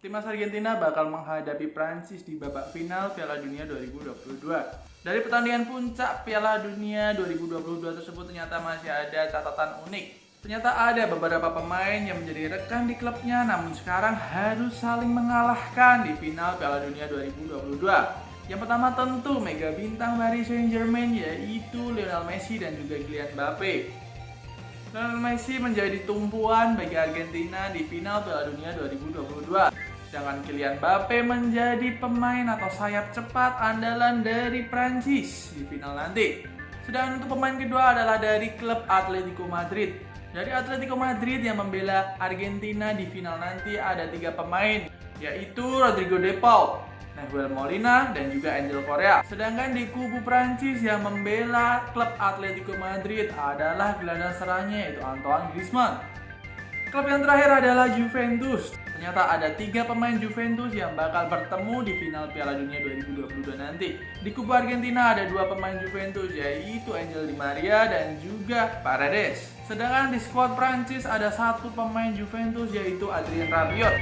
Timnas Argentina bakal menghadapi Prancis di babak final Piala Dunia 2022. Dari pertandingan puncak Piala Dunia 2022 tersebut ternyata masih ada catatan unik. Ternyata ada beberapa pemain yang menjadi rekan di klubnya namun sekarang harus saling mengalahkan di final Piala Dunia 2022. Yang pertama tentu mega bintang Paris Saint-Germain yaitu Lionel Messi dan juga Kylian Mbappe. Lionel Messi menjadi tumpuan bagi Argentina di final Piala Dunia 2022. Sedangkan Kylian Mbappe menjadi pemain atau sayap cepat andalan dari Prancis di final nanti. Sedangkan untuk pemain kedua adalah dari klub Atletico Madrid. Dari Atletico Madrid yang membela Argentina di final nanti ada 3 pemain, yaitu Rodrigo De Paul, Nahuel Molina, dan juga Angel Correa. Sedangkan di kubu Prancis yang membela klub Atletico Madrid adalah gelandang serangnya yaitu Antoine Griezmann. Klub yang terakhir adalah Juventus. Ternyata ada 3 pemain Juventus yang bakal bertemu di final Piala Dunia 2022 nanti. Di kubu Argentina ada 2 pemain Juventus yaitu Angel Di Maria dan juga Paredes. Sedangkan di skuad Prancis ada 1 pemain Juventus yaitu Adrien Rabiot.